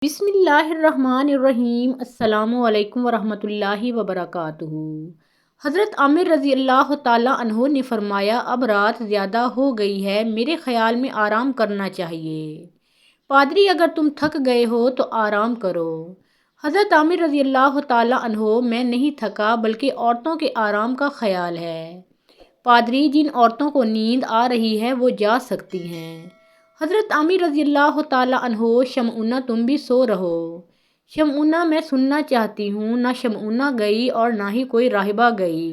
بسم اللہ الرحمن الرحیم۔ السلام علیکم ورحمۃ اللہ وبرکاتہ۔ حضرت عامر رضی اللہ تعالیٰ عنہ نے فرمایا، اب رات زیادہ ہو گئی ہے، میرے خیال میں آرام کرنا چاہیے۔ پادری، اگر تم تھک گئے ہو تو آرام کرو۔ حضرت عامر رضی اللہ تعالیٰ عنہ، میں نہیں تھکا بلکہ عورتوں کے آرام کا خیال ہے۔ پادری، جن عورتوں کو نیند آ رہی ہے وہ جا سکتی ہیں۔ حضرت عامر رضی اللہ تعالیٰ عنہ، شمعونہ تم بھی سو رہو۔ شمعونہ، میں سننا چاہتی ہوں۔ نہ شمعونہ گئی اور نہ ہی کوئی راہبہ گئی،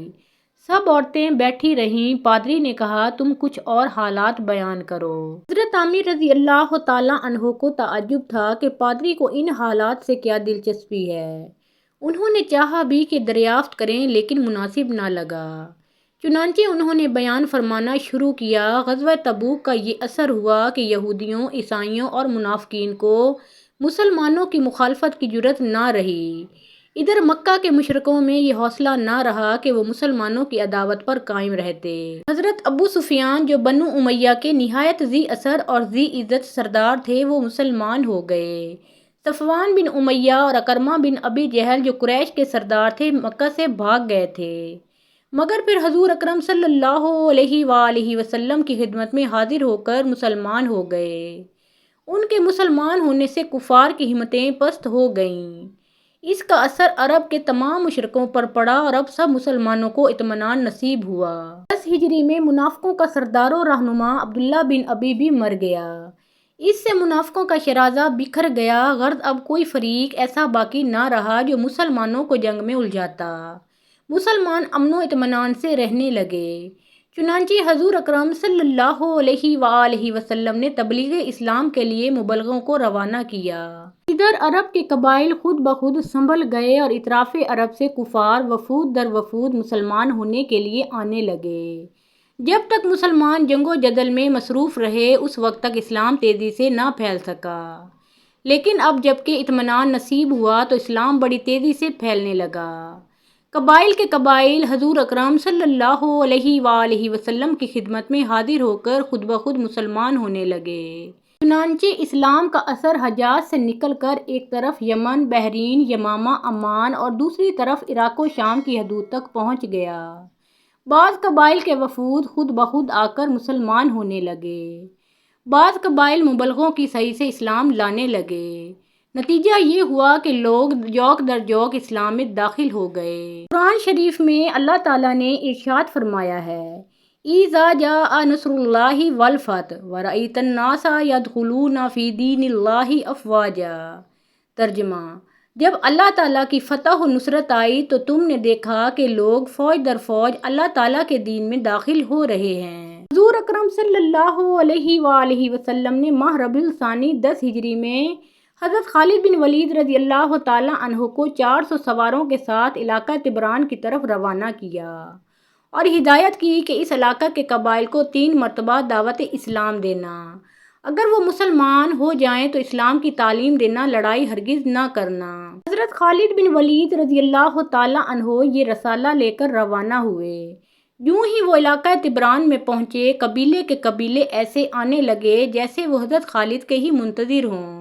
سب عورتیں بیٹھی رہیں۔ پادری نے کہا، تم کچھ اور حالات بیان کرو۔ حضرت عامر رضی اللہ تعالیٰ عنہ کو تعجب تھا کہ پادری کو ان حالات سے کیا دلچسپی ہے۔ انہوں نے چاہا بھی کہ دریافت کریں لیکن مناسب نہ لگا، چنانچہ انہوں نے بیان فرمانا شروع کیا۔ غزوہ تبوک کا یہ اثر ہوا کہ یہودیوں، عیسائیوں اور منافقین کو مسلمانوں کی مخالفت کی جرأت نہ رہی۔ ادھر مکہ کے مشرکوں میں یہ حوصلہ نہ رہا کہ وہ مسلمانوں کی عداوت پر قائم رہتے۔ حضرت ابو سفیان، جو بنو امیہ کے نہایت ذی اثر اور ذی عزت سردار تھے، وہ مسلمان ہو گئے۔ صفوان بن امیہ اور اکرمہ بن ابی جہل، جو قریش کے سردار تھے، مکہ سے بھاگ گئے تھے، مگر پھر حضور اکرم صلی اللہ علیہ وآلہ وسلم کی خدمت میں حاضر ہو کر مسلمان ہو گئے۔ ان کے مسلمان ہونے سے کفار کی ہمتیں پست ہو گئیں۔ اس کا اثر عرب کے تمام مشرکوں پر پڑا اور اب سب مسلمانوں کو اطمینان نصیب ہوا۔ 10 ہجری میں منافقوں کا سردار و رہنما عبداللہ بن ابی بھی مر گیا۔ اس سے منافقوں کا شرازہ بکھر گیا، غرض اب کوئی فریق ایسا باقی نہ رہا جو مسلمانوں کو جنگ میں الجھاتا۔ مسلمان امن و اطمینان سے رہنے لگے۔ چنانچہ حضور اکرم صلی اللہ علیہ وآلہ وسلم نے تبلیغ اسلام کے لیے مبلغوں کو روانہ کیا۔ ادھر عرب کے قبائل خود بخود سنبھل گئے اور اطراف عرب سے کفار وفود در وفود مسلمان ہونے کے لیے آنے لگے۔ جب تک مسلمان جنگ و جدل میں مصروف رہے، اس وقت تک اسلام تیزی سے نہ پھیل سکا، لیکن اب جب کہ اطمینان نصیب ہوا تو اسلام بڑی تیزی سے پھیلنے لگا۔ قبائل کے قبائل حضور اکرم صلی اللہ علیہ وآلہ وسلم کی خدمت میں حاضر ہو کر خود بخود مسلمان ہونے لگے۔ چنانچہ اسلام کا اثر حجاز سے نکل کر ایک طرف یمن، بحرین، یمامہ، عمان اور دوسری طرف عراق و شام کی حدود تک پہنچ گیا۔ بعض قبائل کے وفود خود بخود آ کر مسلمان ہونے لگے، بعض قبائل مبلغوں کی صحیح سے اسلام لانے لگے۔ نتیجہ یہ ہوا کہ لوگ جوک در جوک اسلام میں داخل ہو گئے۔ قرآن شریف میں اللہ تعالیٰ نے ارشاد فرمایا ہے، اِذَا جَاءَ نَصْرُ اللَّهِ وَالْفَتْحُ وَرَأَيْتَ النَّاسَ يَدْخُلُونَ فِي دِینِ اللَّهِ أَفْوَاجًا۔ ترجمہ: جب اللہ تعالیٰ کی فتح و نصرت آئی تو تم نے دیکھا کہ لوگ فوج در فوج اللہ تعالیٰ کے دین میں داخل ہو رہے ہیں۔ حضور اکرم صلی اللہ علیہ وآلہ وسلم نے ماہ ربیع الثانی 10 ہجری میں حضرت خالد بن ولید رضی اللہ تعالیٰ عنہ کو 400 سواروں کے ساتھ علاقہ تبران کی طرف روانہ کیا اور ہدایت کی کہ اس علاقہ کے قبائل کو 3 مرتبہ دعوت اسلام دینا، اگر وہ مسلمان ہو جائیں تو اسلام کی تعلیم دینا، لڑائی ہرگز نہ کرنا۔ حضرت خالد بن ولید رضی اللہ تعالیٰ عنہ یہ رسالہ لے کر روانہ ہوئے۔ یوں ہی وہ علاقہ تبران میں پہنچے، قبیلے کے قبیلے ایسے آنے لگے جیسے وہ حضرت خالد کے ہی منتظر ہوں۔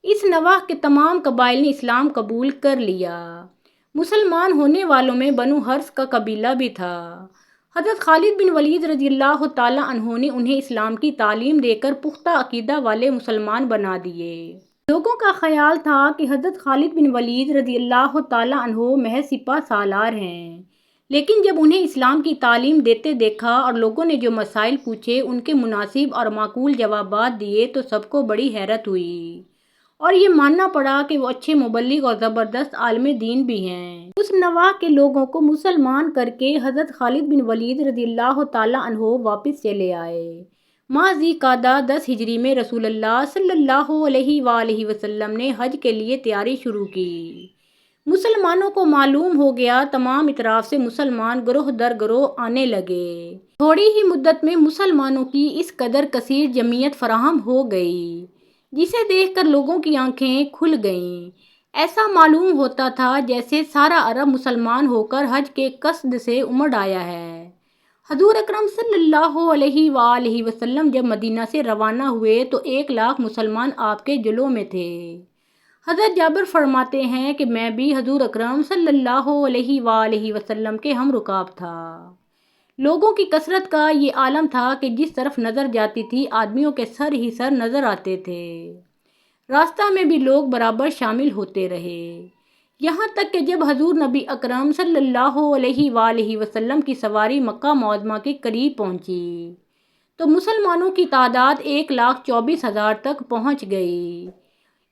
اس نواح کے تمام قبائل نے اسلام قبول کر لیا۔ مسلمان ہونے والوں میں بنو حرث کا قبیلہ بھی تھا۔ حضرت خالد بن ولید رضی اللہ تعالیٰ عنہ نے انہیں اسلام کی تعلیم دے کر پختہ عقیدہ والے مسلمان بنا دیے۔ لوگوں کا خیال تھا کہ حضرت خالد بن ولید رضی اللہ تعالیٰ عنہ محض سپہ سالار ہیں، لیکن جب انہیں اسلام کی تعلیم دیتے دیکھا اور لوگوں نے جو مسائل پوچھے ان کے مناسب اور معقول جوابات دیے تو سب کو بڑی حیرت ہوئی اور یہ ماننا پڑا کہ وہ اچھے مبلغ اور زبردست عالم دین بھی ہیں۔ اس نواح کے لوگوں کو مسلمان کر کے حضرت خالد بن ولید رضی اللہ تعالیٰ عنہ واپس چلے آئے۔ ماہ ذی قعدہ 10 ہجری میں رسول اللہ صلی اللہ علیہ وآلہ وسلم نے حج کے لیے تیاری شروع کی۔ مسلمانوں کو معلوم ہو گیا، تمام اطراف سے مسلمان گروہ در گروہ آنے لگے۔ تھوڑی ہی مدت میں مسلمانوں کی اس قدر کثیر جمعیت فراہم ہو گئی جسے دیکھ کر لوگوں کی آنکھیں کھل گئیں۔ ایسا معلوم ہوتا تھا جیسے سارا عرب مسلمان ہو کر حج کے قصد سے امڑ آیا ہے۔ حضور اکرم صلی اللہ علیہ وآلہ وسلم جب مدینہ سے روانہ ہوئے تو 1 لاکھ مسلمان آپ کے جلو میں تھے۔ حضرت جابر فرماتے ہیں کہ میں بھی حضور اکرم صلی اللہ علیہ وآلہ وسلم کے ہم رکاب تھا۔ لوگوں کی کثرت کا یہ عالم تھا کہ جس طرف نظر جاتی تھی آدمیوں کے سر ہی سر نظر آتے تھے۔ راستہ میں بھی لوگ برابر شامل ہوتے رہے، یہاں تک کہ جب حضور نبی اکرم صلی اللہ علیہ وآلہ وسلم کی سواری مکہ معظمہ کے قریب پہنچی تو مسلمانوں کی تعداد 1,24,000 تک پہنچ گئی۔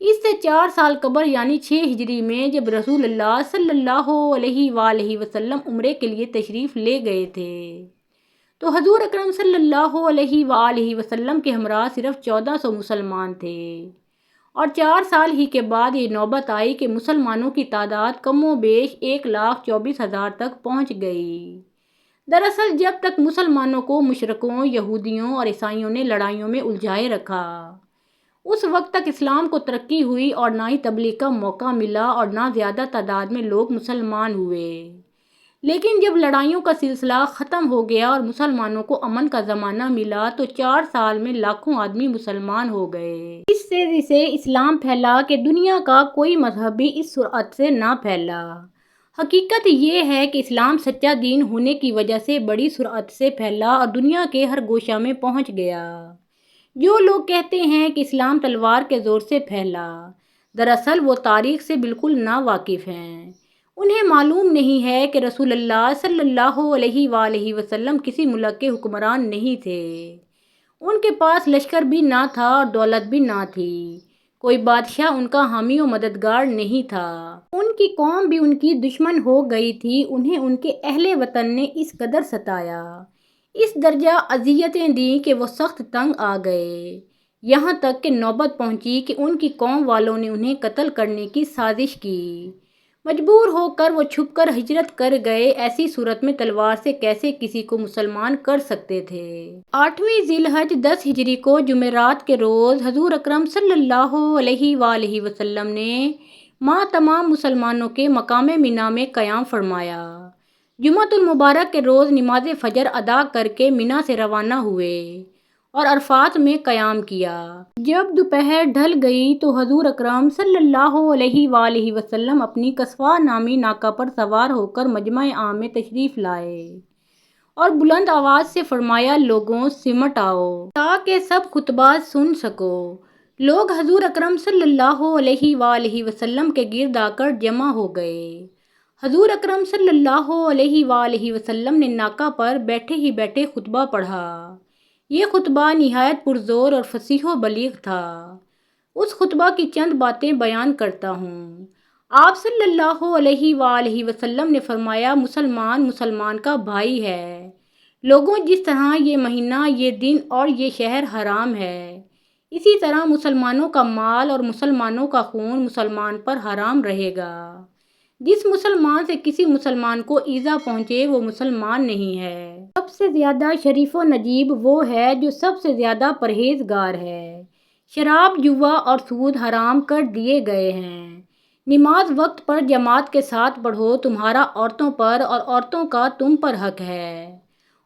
اس سے 4 سال قبل یعنی 6 ہجری میں جب رسول اللہ صلی اللہ علیہ وآلہ وسلم عمرے کے لیے تشریف لے گئے تھے تو حضور اکرم صلی اللہ علیہ وآلہ وسلم کے ہمراہ صرف 1400 مسلمان تھے، اور 4 سال ہی کے بعد یہ نوبت آئی کہ مسلمانوں کی تعداد کم و بیش 1,24,000 تک پہنچ گئی۔ دراصل جب تک مسلمانوں کو مشرکوں، یہودیوں اور عیسائیوں نے لڑائیوں میں الجھائے رکھا، اس وقت تک اسلام کو ترقی ہوئی اور نہ ہی تبلیغ کا موقع ملا اور نہ زیادہ تعداد میں لوگ مسلمان ہوئے۔ لیکن جب لڑائیوں کا سلسلہ ختم ہو گیا اور مسلمانوں کو امن کا زمانہ ملا تو 4 سال میں لاکھوں آدمی مسلمان ہو گئے۔ اس تیزی سے اسلام پھیلا کہ دنیا کا کوئی مذہب بھی اس سرعت سے نہ پھیلا۔ حقیقت یہ ہے کہ اسلام سچا دین ہونے کی وجہ سے بڑی سرعت سے پھیلا اور دنیا کے ہر گوشہ میں پہنچ گیا۔ جو لوگ کہتے ہیں کہ اسلام تلوار کے زور سے پھیلا، دراصل وہ تاریخ سے بالکل نا واقف ہیں۔ انہیں معلوم نہیں ہے کہ رسول اللہ صلی اللہ علیہ وآلہ وسلم کسی ملک کے حکمران نہیں تھے۔ ان کے پاس لشکر بھی نہ تھا اور دولت بھی نہ تھی، کوئی بادشاہ ان کا حامی و مددگار نہیں تھا۔ ان کی قوم بھی ان کی دشمن ہو گئی تھی۔ انہیں ان کے اہل وطن نے اس قدر ستایا، اس درجہ اذیتیں دیں کہ وہ سخت تنگ آ گئے، یہاں تک کہ نوبت پہنچی کہ ان کی قوم والوں نے انہیں قتل کرنے کی سازش کی۔ مجبور ہو کر وہ چھپ کر ہجرت کر گئے۔ ایسی صورت میں تلوار سے کیسے کسی کو مسلمان کر سکتے تھے؟ 8ویں ذی الحج 10 ہجری کو جمعرات کے روز حضور اکرم صلی اللہ علیہ وآلہ وسلم نے ماں تمام مسلمانوں کے مقام منا میں قیام فرمایا۔ جمعۃ المبارک کے روز نماز فجر ادا کر کے منا سے روانہ ہوئے اور عرفات میں قیام کیا۔ جب دوپہر ڈھل گئی تو حضور اکرم صلی اللہ علیہ وآلہ وسلم اپنی قصواء نامی ناقہ پر سوار ہو کر مجمع عام میں تشریف لائے اور بلند آواز سے فرمایا، لوگوں سمٹ آؤ تاکہ سب خطبہ سن سکو۔ لوگ حضور اکرم صلی اللہ علیہ وآلہ وسلم کے گرد آ کر جمع ہو گئے۔ حضور اکرم صلی اللہ علیہ وآلہ وسلم نے ناقہ پر بیٹھے ہی بیٹھے خطبہ پڑھا۔ یہ خطبہ نہایت پرزور اور فصیح و بلیغ تھا۔ اس خطبہ کی چند باتیں بیان کرتا ہوں۔ آپ صلی اللہ علیہ وآلہ وسلم نے فرمایا، مسلمان مسلمان کا بھائی ہے۔ لوگوں، جس طرح یہ مہینہ، یہ دن اور یہ شہر حرام ہے، اسی طرح مسلمانوں کا مال اور مسلمانوں کا خون مسلمان پر حرام رہے گا۔ جس مسلمان سے کسی مسلمان کو ایذا پہنچے وہ مسلمان نہیں ہے۔ سب سے زیادہ شریف و نجیب وہ ہے جو سب سے زیادہ پرہیزگار ہے۔ شراب، جوا اور سود حرام کر دیے گئے ہیں۔ نماز وقت پر جماعت کے ساتھ پڑھو، تمہارا عورتوں پر اور عورتوں کا تم پر حق ہے۔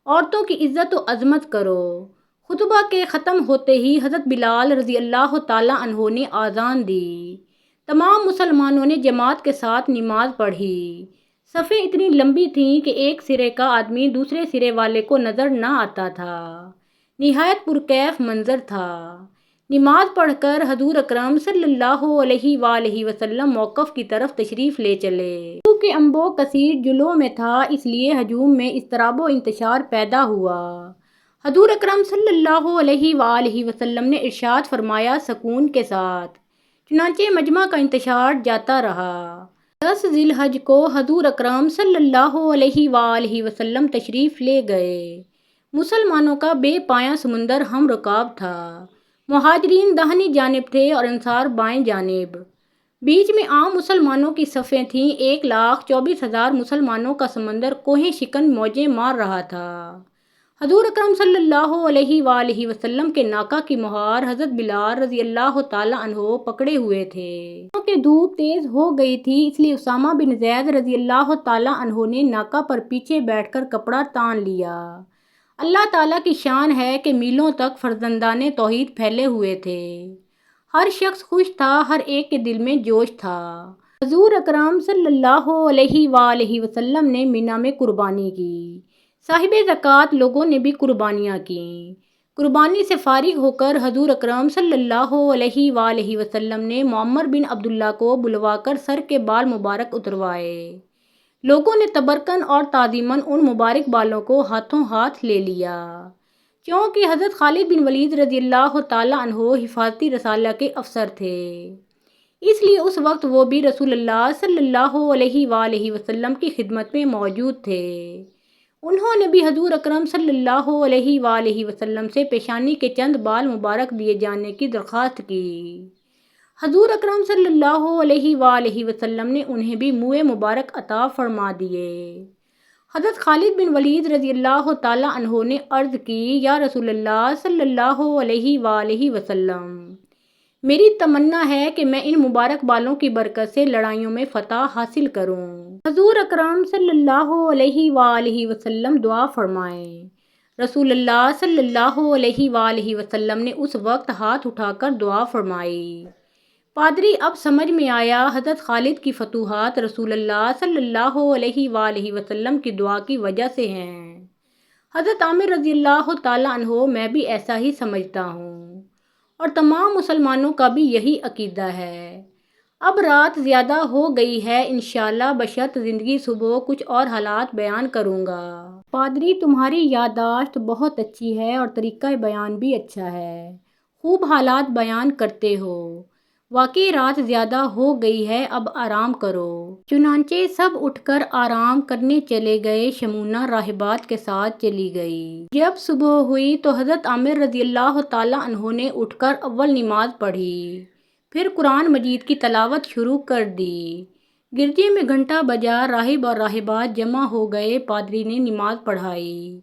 عورتوں کی عزت و عظمت کرو۔ خطبہ کے ختم ہوتے ہی حضرت بلال رضی اللہ تعالیٰ عنہ نے اذان دی۔ تمام مسلمانوں نے جماعت کے ساتھ نماز پڑھی۔ صفیں اتنی لمبی تھیں کہ ایک سرے کا آدمی دوسرے سرے والے کو نظر نہ آتا تھا۔ نہایت پرکیف منظر تھا۔ نماز پڑھ کر حضور اکرم صلی اللہ علیہ وآلہ وسلم موقف کی طرف تشریف لے چلے۔ کیونکہ انبو کثیر جلوہ میں تھا، اس لیے ہجوم میں اضطراب و انتشار پیدا ہوا۔ حضور اکرم صلی اللہ علیہ وآلہ وسلم نے ارشاد فرمایا، سکون کے ساتھ۔ چنانچہ مجمع کا انتشار جاتا رہا۔ 10 ذی الحج کو حضور اکرم صلی اللہ علیہ وآلہ وسلم تشریف لے گئے۔ مسلمانوں کا بے پایاں سمندر ہم رکاب تھا۔ مہاجرین داہنی جانب تھے اور انصار بائیں جانب۔ بیچ میں عام مسلمانوں کی صفیں تھیں۔ 1,24,000 مسلمانوں کا سمندر کوہیں شکن موجیں مار رہا تھا۔ حضور اکرم صلی اللہ علیہ وآلہ وسلم کے ناقہ کی مہار حضرت بلال رضی اللہ تعالیٰ عنہ پکڑے ہوئے تھے۔ کیونکہ دھوپ تیز ہو گئی تھی، اس لیے اسامہ بن زید رضی اللہ تعالیٰ عنہ نے ناقہ پر پیچھے بیٹھ کر کپڑا تان لیا۔ اللہ تعالیٰ کی شان ہے کہ میلوں تک فرزندان توحید پھیلے ہوئے تھے۔ ہر شخص خوش تھا، ہر ایک کے دل میں جوش تھا۔ حضور اکرم صلی اللہ علیہ وآلہ وسلم نے مینا میں قربانی کی۔ صاحب زکوٰۃ لوگوں نے بھی قربانیاں کیں۔ قربانی سے فارغ ہو کر حضور اکرم صلی اللہ علیہ وآلہ وسلم نے معمر بن عبداللہ کو بلوا کر سر کے بال مبارک اتروائے۔ لوگوں نے تبرکن اور تعظیماً ان مبارک بالوں کو ہاتھوں ہاتھ لے لیا۔ چونکہ حضرت خالد بن ولید رضی اللہ تعالیٰ عنہ حفاظتی رسالہ کے افسر تھے، اس لیے اس وقت وہ بھی رسول اللہ صلی اللہ علیہ وآلہ وسلم کی خدمت میں موجود تھے۔ انہوں نے بھی حضور اکرم صلی اللہ علیہ وآلہ وسلم سے پیشانی کے چند بال مبارک دیے جانے کی درخواست کی۔ حضور اکرم صلی اللہ علیہ وآلہ وسلم نے انہیں بھی منہ مبارک عطا فرما دیے۔ حضرت خالد بن ولید رضی اللہ تعالیٰ عنہ نے عرض کی، یا رسول اللہ صلی اللہ علیہ وآلہ وسلم، میری تمنا ہے کہ میں ان مبارک بالوں کی برکت سے لڑائیوں میں فتح حاصل کروں۔ حضور اکرم صلی اللہ علیہ وآلہ وسلم دعا فرمائیں۔ رسول اللہ صلی اللہ علیہ وآلہ وسلم نے اس وقت ہاتھ اٹھا کر دعا فرمائی۔ پادری، اب سمجھ میں آیا حضرت خالد کی فتوحات رسول اللہ صلی اللہ علیہ وآلہ وسلم کی دعا کی وجہ سے ہیں۔ حضرت عامر رضی اللہ تعالیٰ عنہ، میں بھی ایسا ہی سمجھتا ہوں اور تمام مسلمانوں کا بھی یہی عقیدہ ہے۔ اب رات زیادہ ہو گئی ہے، انشاءاللہ بشرط زندگی صبح کچھ اور حالات بیان کروں گا۔ پادری، تمہاری یادداشت بہت اچھی ہے اور طریقہ بیان بھی اچھا ہے، خوب حالات بیان کرتے ہو۔ واقعی رات زیادہ ہو گئی ہے، اب آرام کرو۔ چنانچہ سب اٹھ کر آرام کرنے چلے گئے۔ شمونہ راہبات کے ساتھ چلی گئی۔ جب صبح ہوئی تو حضرت عامر رضی اللہ تعالیٰ عنہ نے اٹھ کر اول نماز پڑھی، پھر قرآن مجید کی تلاوت شروع کر دی۔ گرجے میں گھنٹہ بجا، راہب اور راہبات جمع ہو گئے۔ پادری نے نماز پڑھائی،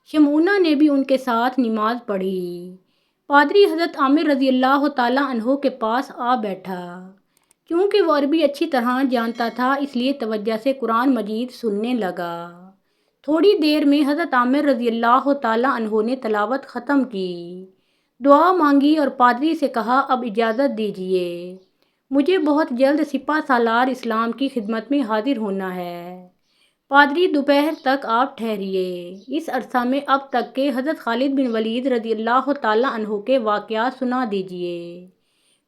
شمونہ نے بھی ان کے ساتھ نماز پڑھی۔ پادری حضرت عامر رضی اللہ تعالیٰ عنہ کے پاس آ بیٹھا۔ چونکہ وہ عربی اچھی طرح جانتا تھا، اس لیے توجہ سے قرآن مجید سننے لگا۔ تھوڑی دیر میں حضرت عامر رضی اللہ تعالیٰ عنہ نے تلاوت ختم کی، دعا مانگی اور پادری سے کہا، اب اجازت دیجیے، مجھے بہت جلد سپہ سالار اسلام کی خدمت میں حاضر ہونا ہے۔ پادری، دوپہر تک آپ ٹھہریے، اس عرصہ میں اب تک کے حضرت خالد بن ولید رضی اللہ تعالیٰ عنہ کے واقعات سنا دیجیے،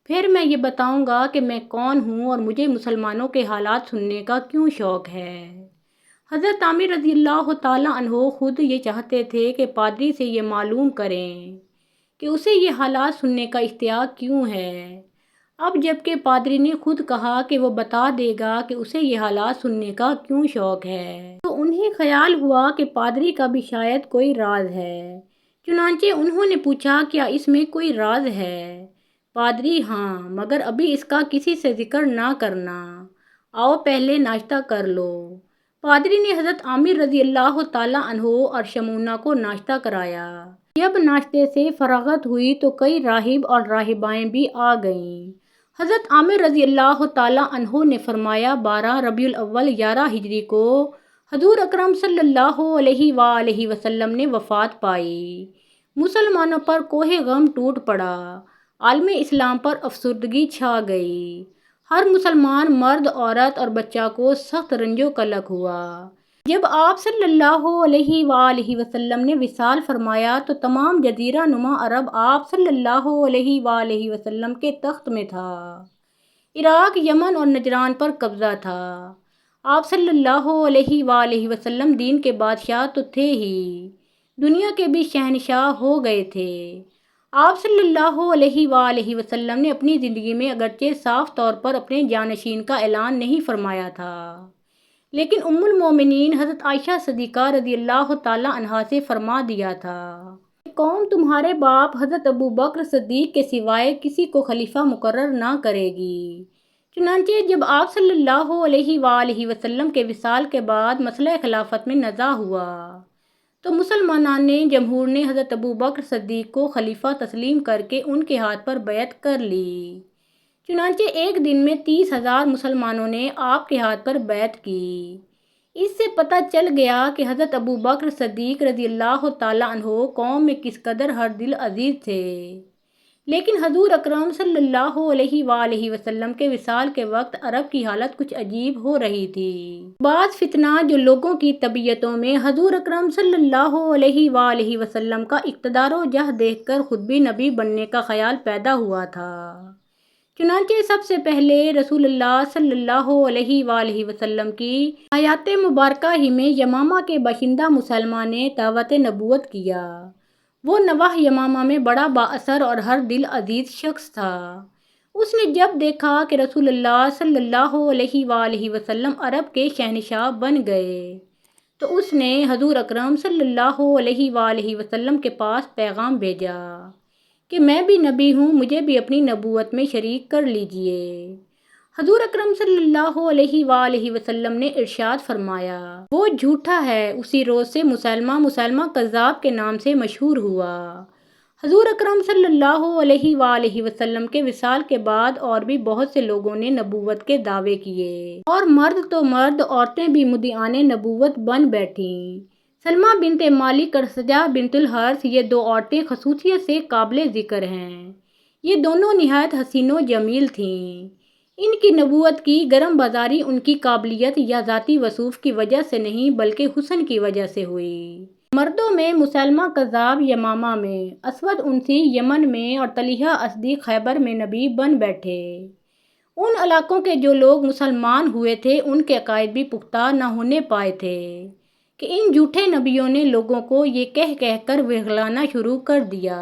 پھر میں یہ بتاؤں گا کہ میں کون ہوں اور مجھے مسلمانوں کے حالات سننے کا کیوں شوق ہے۔ حضرت عامر رضی اللہ تعالیٰ عنہ خود یہ چاہتے تھے کہ پادری سے یہ معلوم کریں کہ اسے یہ حالات سننے کا اشتیاق کیوں ہے۔ اب جب کہ پادری نے خود کہا کہ وہ بتا دے گا کہ اسے یہ حالات سننے کا کیوں شوق ہے، تو انہیں خیال ہوا کہ پادری کا بھی شاید کوئی راز ہے۔ چنانچہ انہوں نے پوچھا، کیا اس میں کوئی راز ہے؟ پادری: ہاں، مگر ابھی اس کا کسی سے ذکر نہ کرنا، آؤ پہلے ناشتہ کر لو۔ پادری نے حضرت عامر رضی اللہ تعالیٰ عنہ اور شمونہ کو ناشتہ کرایا۔ جب ناشتے سے فراغت ہوئی تو کئی راہب اور راہبائیں بھی آ گئیں۔ حضرت عامر رضی اللہ تعالیٰ عنہ نے فرمایا، 12 ربیع الاول 11 ہجری کو حضور اکرم صلی اللہ علیہ وآلہ وسلم نے وفات پائی۔ مسلمانوں پر کوہ غم ٹوٹ پڑا، عالم اسلام پر افسردگی چھا گئی۔ ہر مسلمان مرد، عورت اور بچہ کو سخت رنج و قلق ہوا۔ جب آپ صلی اللہ علیہ وآلہ وسلم نے وصال فرمایا تو تمام جزیرہ نما عرب آپ صلی اللہ علیہ وآلہ وسلم کے تخت میں تھا۔ عراق، یمن اور نجران پر قبضہ تھا۔ آپ صلی اللہ علیہ وآلہ وسلم دین کے بادشاہ تو تھے ہی، دنیا کے بھی شہنشاہ ہو گئے تھے۔ آپ صلی اللہ علیہ وآلہ وسلم نے اپنی زندگی میں اگرچہ صاف طور پر اپنے جانشین کا اعلان نہیں فرمایا تھا، لیکن ام المومنین حضرت عائشہ صدیقہ رضی اللہ تعالیٰ عنہا سے فرما دیا تھا کہ قوم تمہارے باپ حضرت ابوبکر صدیق کے سوائے کسی کو خلیفہ مقرر نہ کرے گی۔ چنانچہ جب آپ صلی اللہ علیہ وآلہ وسلم کے وصال کے بعد مسئلہ خلافت میں نزاع ہوا تو مسلمانان نے جمہور نے حضرت ابوبکر صدیق کو خلیفہ تسلیم کر کے ان کے ہاتھ پر بیعت کر لی۔ چنانچہ ایک دن میں 30,000 مسلمانوں نے آپ کے ہاتھ پر بیعت کی۔ اس سے پتہ چل گیا کہ حضرت ابوبکر صدیق رضی اللہ تعالیٰ عنہ قوم میں کس قدر ہر دل عزیز تھے۔ لیکن حضور اکرم صلی اللہ علیہ وآلہ وسلم کے وصال کے وقت عرب کی حالت کچھ عجیب ہو رہی تھی۔ بعض فتنات جو لوگوں کی طبیعتوں میں حضور اکرم صلی اللہ علیہ وآلہ وسلم کا اقتدار و جہ دیکھ کر خود بھی نبی بننے کا خیال پیدا ہوا تھا۔ چنانچہ سب سے پہلے رسول اللہ صلی اللہ علیہ وآلہ وسلم کی حیات مبارکہ ہی میں یمامہ کے باشندہ مسلمہ نے دعوت نبوت کیا۔ وہ نواح یمامہ میں بڑا با اثر اور ہر دل عزیز شخص تھا۔ اس نے جب دیکھا کہ رسول اللہ صلی اللہ علیہ وآلہ وسلم عرب کے شہنشاہ بن گئے تو اس نے حضور اکرم صلی اللہ علیہ وآلہ وسلم کے پاس پیغام بھیجا کہ میں بھی نبی ہوں، مجھے بھی اپنی نبوت میں شریک کر لیجئے۔ حضور اکرم صلی اللہ علیہ وآلہ وسلم نے ارشاد فرمایا، وہ جھوٹا ہے۔ اسی روز سے مسلمہ کذاب کے نام سے مشہور ہوا۔ حضور اکرم صلی اللہ علیہ وآلہ وسلم کے وصال کے بعد اور بھی بہت سے لوگوں نے نبوت کے دعوے کیے اور مرد تو مرد، عورتیں بھی مدعیان نبوت بن بیٹھیں۔ سلمہ بنت مالک اور سجا بنت الحارث، یہ دو عورتیں خصوصیت سے قابل ذکر ہیں۔ یہ دونوں نہایت حسین و جمیل تھیں۔ ان کی نبوت کی گرم بازاری ان کی قابلیت یا ذاتی وصوف کی وجہ سے نہیں بلکہ حسن کی وجہ سے ہوئی۔ مردوں میں مسلمہ کذاب یمامہ میں، اسود انسی یمن میں اور طلحہ اسدی خیبر میں نبی بن بیٹھے۔ ان علاقوں کے جو لوگ مسلمان ہوئے تھے ان کے عقائد بھی پختہ نہ ہونے پائے تھے کہ ان جھوٹے نبیوں نے لوگوں کو یہ کہہ کر ورغلانا شروع کر دیا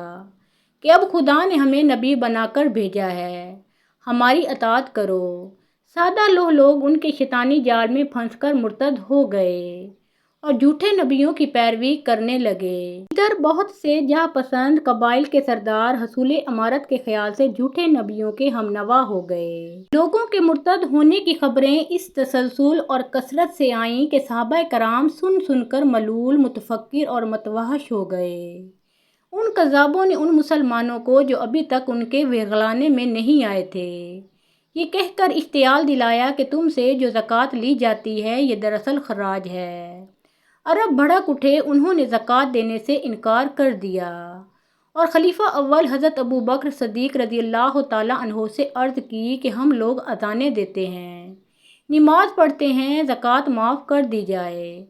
کہ اب خدا نے ہمیں نبی بنا کر بھیجا ہے، ہماری اطاعت کرو۔ سادہ لوگ ان کے شیطانی جال میں پھنس کر مرتد ہو گئے اور جھوٹے نبیوں کی پیروی کرنے لگے۔ ادھر بہت سے جہاں پسند قبائل کے سردار حصول امارت کے خیال سے جھوٹے نبیوں کے ہم نوا ہو گئے۔ لوگوں کے مرتد ہونے کی خبریں اس تسلسل اور کثرت سے آئیں کہ صحابہ کرام سن کر ملول، متفکر اور متوحش ہو گئے۔ ان کذابوں نے ان مسلمانوں کو جو ابھی تک ان کے ورغلانے میں نہیں آئے تھے یہ کہہ کر اشتعال دلایا کہ تم سے جو زکوٰۃ لی جاتی ہے یہ دراصل خراج ہے۔ عرب بھڑک اٹھے، انہوں نے زکوٰۃ دینے سے انکار کر دیا اور خلیفہ اول حضرت ابوبکر صدیق رضی اللہ تعالیٰ عنہ سے عرض کی کہ ہم لوگ اذانیں دیتے ہیں، نماز پڑھتے ہیں، زکوٰۃ معاف کر دی جائے۔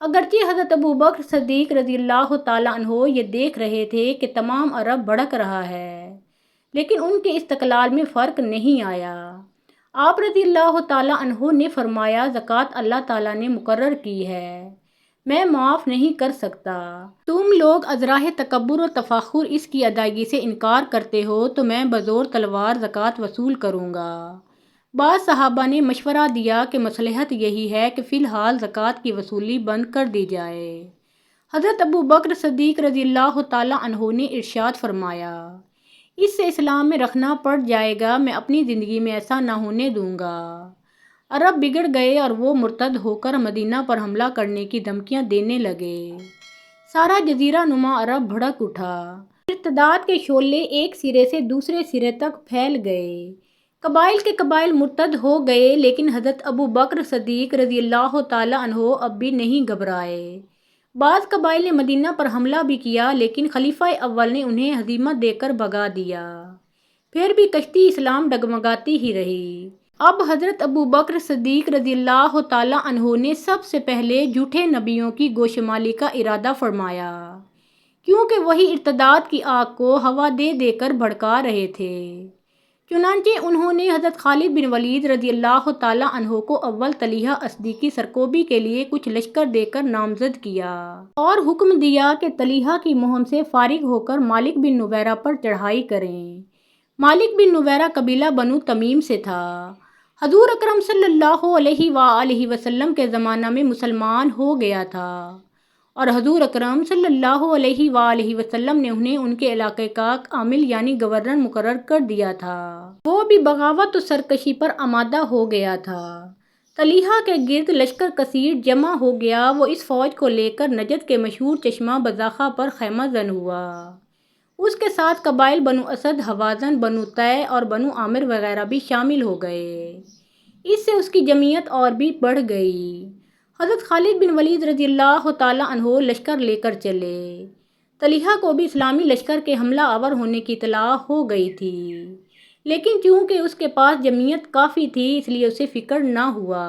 اگرچہ حضرت ابوبکر صدیق رضی اللہ تعالیٰ عنہ یہ دیکھ رہے تھے کہ تمام عرب بھڑک رہا ہے لیکن ان کے استقلال میں فرق نہیں آیا۔ آپ رضی اللہ تعالیٰ عنہ نے فرمایا، زکوٰۃ اللہ تعالیٰ نے مقرر کی ہے، میں معاف نہیں کر سکتا۔ تم لوگ از راہ تکبر و تفاخر اس کی ادائیگی سے انکار کرتے ہو تو میں بزور تلوار زکوٰۃ وصول کروں گا۔ بعض صحابہ نے مشورہ دیا کہ مصلحت یہی ہے کہ فی الحال زکوٰۃ کی وصولی بند کر دی جائے۔ حضرت ابوبکر صدیق رضی اللہ تعالیٰ عنہ نے ارشاد فرمایا، اس سے اسلام میں رکھنا پڑ جائے گا، میں اپنی زندگی میں ایسا نہ ہونے دوں گا۔ عرب بگڑ گئے اور وہ مرتد ہو کر مدینہ پر حملہ کرنے کی دھمکیاں دینے لگے۔ سارا جزیرہ نما عرب بھڑک اٹھا۔ ارتداد کے شعلے ایک سرے سے دوسرے سرے تک پھیل گئے۔ قبائل کے قبائل مرتد ہو گئے لیکن حضرت ابوبکر صدیق رضی اللہ تعالیٰ عنہ اب بھی نہیں گھبرائے۔ بعض قبائل نے مدینہ پر حملہ بھی کیا لیکن خلیفہ اول نے انہیں ہزیمت دے کر بھگا دیا۔ پھر بھی کشتی اسلام ڈگمگاتی ہی رہی۔ اب حضرت ابوبکر صدیق رضی اللہ تعالیٰ عنہ نے سب سے پہلے جھوٹے نبیوں کی گوشمالی کا ارادہ فرمایا کیونکہ وہی ارتداد کی آگ کو ہوا دے دے کر بھڑکا رہے تھے۔ چنانچہ انہوں نے حضرت خالد بن ولید رضی اللہ تعالیٰ عنہ کو اول طلحہ اسدی کی سرکوبی کے لیے کچھ لشکر دے کر نامزد کیا اور حکم دیا کہ طلحہ کی مہم سے فارغ ہو کر مالک بن نویرہ پر چڑھائی کریں۔ مالک بن نویرہ قبیلہ بنو تمیم سے تھا۔ حضور اکرم صلی اللہ علیہ وآلہ وسلم کے زمانہ میں مسلمان ہو گیا تھا اور حضور اکرم صلی اللہ علیہ وآلہ وسلم نے انہیں ان کے علاقے کا عامل یعنی گورنر مقرر کر دیا تھا۔ وہ بھی بغاوت و سرکشی پر آمادہ ہو گیا تھا۔ طلحہ کے گرد لشکر کثیر جمع ہو گیا۔ وہ اس فوج کو لے کر نجد کے مشہور چشمہ بزاخہ پر خیمہ زن ہوا۔ اس کے ساتھ قبائل بنو اسد، حوازن، بنو طے اور بنو عامر وغیرہ بھی شامل ہو گئے۔ اس سے اس کی جمعیت اور بھی بڑھ گئی۔ حضرت خالد بن ولید رضی اللہ تعالیٰ عنہ لشکر لے کر چلے۔ طلحہ کو بھی اسلامی لشکر کے حملہ آور ہونے کی اطلاع ہو گئی تھی، لیکن چونکہ اس کے پاس جمعیت کافی تھی اس لیے اسے فکر نہ ہوا۔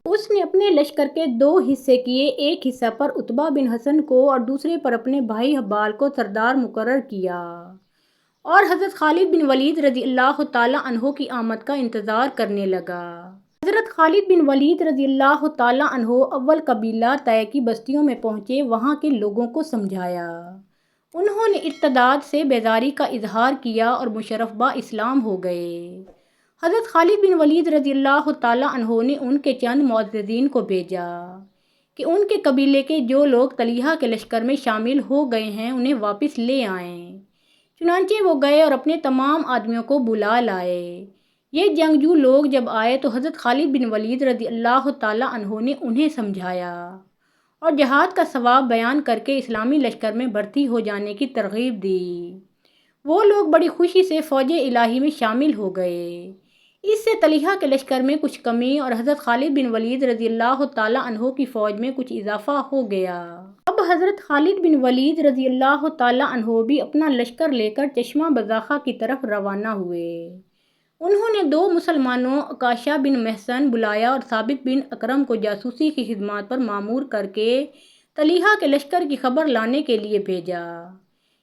اس نے اپنے لشکر کے 2 حصے کیے، ایک حصہ پر عتبہ بن حسن کو اور دوسرے پر اپنے بھائی حبال کو سردار مقرر کیا اور حضرت خالد بن ولید رضی اللہ تعالیٰ عنہ کی آمد کا انتظار کرنے لگا۔ حضرت خالد بن ولید رضی اللہ تعالیٰ عنہ اول قبیلہ طے کی بستیوں میں پہنچے، وہاں کے لوگوں کو سمجھایا۔ انہوں نے ارتداد سے بیزاری کا اظہار کیا اور مشرف با اسلام ہو گئے۔ حضرت خالد بن ولید رضی اللہ تعالیٰ عنہ نے ان کے چند معززین کو بھیجا کہ ان کے قبیلے کے جو لوگ طلحہ کے لشکر میں شامل ہو گئے ہیں انہیں واپس لے آئیں۔ چنانچہ وہ گئے اور اپنے تمام آدمیوں کو بلا لائے۔ یہ جنگجو لوگ جب آئے تو حضرت خالد بن ولید رضی اللہ تعالیٰ عنہ نے انہیں سمجھایا اور جہاد کا ثواب بیان کر کے اسلامی لشکر میں بھرتی ہو جانے کی ترغیب دی۔ وہ لوگ بڑی خوشی سے فوج الہی میں شامل ہو گئے۔ اس سے طلحہ کے لشکر میں کچھ کمی اور حضرت خالد بن ولید رضی اللہ تعالیٰ عنہ کی فوج میں کچھ اضافہ ہو گیا۔ اب حضرت خالد بن ولید رضی اللہ تعالیٰ عنہ بھی اپنا لشکر لے کر چشمہ بزاخہ کی طرف روانہ ہوئے۔ انہوں نے 2 مسلمانوں عکاشہ بن محصن بلایا اور ثابت بن اکرم کو جاسوسی کی خدمات پر مامور کر کے طلحہ کے لشکر کی خبر لانے کے لیے بھیجا۔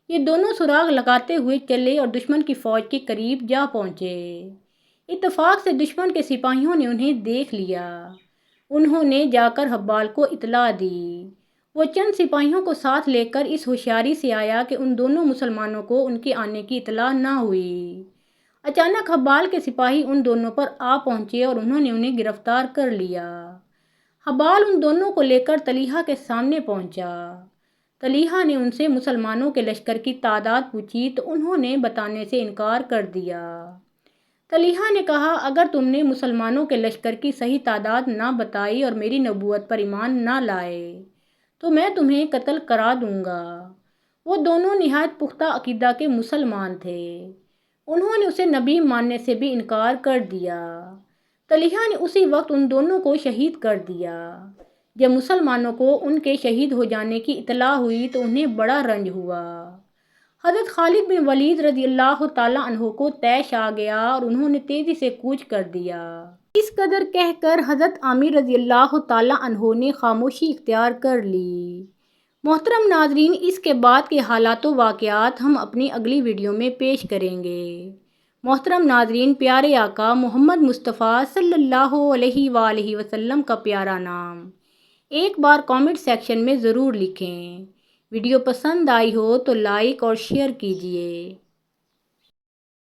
یہ دونوں سراغ لگاتے ہوئے چلے اور دشمن کی فوج کے قریب جا پہنچے۔ اتفاق سے دشمن کے سپاہیوں نے انہیں دیکھ لیا۔ انہوں نے جا کر حبال کو اطلاع دی۔ وہ چند سپاہیوں کو ساتھ لے کر اس ہوشیاری سے آیا کہ ان دونوں مسلمانوں کو ان کے آنے کی اطلاع نہ ہوئی۔ اچانک حبال کے سپاہی ان دونوں پر آ پہنچے اور انہوں نے انہیں گرفتار کر لیا۔ حبال ان دونوں کو لے کر طلحہ کے سامنے پہنچا۔ طلحہ نے ان سے مسلمانوں کے لشکر کی تعداد پوچھی تو انہوں نے بتانے سے انکار کر دیا۔ طلحہ نے کہا اگر تم نے مسلمانوں کے لشکر کی صحیح تعداد نہ بتائی اور میری نبوت پر ایمان نہ لائے تو میں تمہیں قتل کرا دوں گا۔ وہ دونوں نہایت پختہ عقیدہ کے مسلمان تھے۔ انہوں نے اسے نبی ماننے سے بھی انکار کر دیا۔ طلحہ نے اسی وقت ان دونوں کو شہید کر دیا۔ جب مسلمانوں کو ان کے شہید ہو جانے کی اطلاع ہوئی تو انہیں بڑا رنج ہوا۔ حضرت خالد بن ولید رضی اللہ تعالیٰ عنہ کو طیش آ گیا اور انہوں نے تیزی سے کوچ کر دیا۔ اس قدر کہہ کر حضرت عامر رضی اللہ تعالیٰ عنہ نے خاموشی اختیار کر لی۔ محترم ناظرین، اس کے بعد کے حالات و واقعات ہم اپنی اگلی ویڈیو میں پیش کریں گے۔ محترم ناظرین، پیارے آقا محمد مصطفیٰ صلی اللہ علیہ وآلہ وسلم کا پیارا نام ایک بار کامنٹ سیکشن میں ضرور لکھیں۔ ویڈیو پسند آئی ہو تو لائک اور شیئر کیجیے۔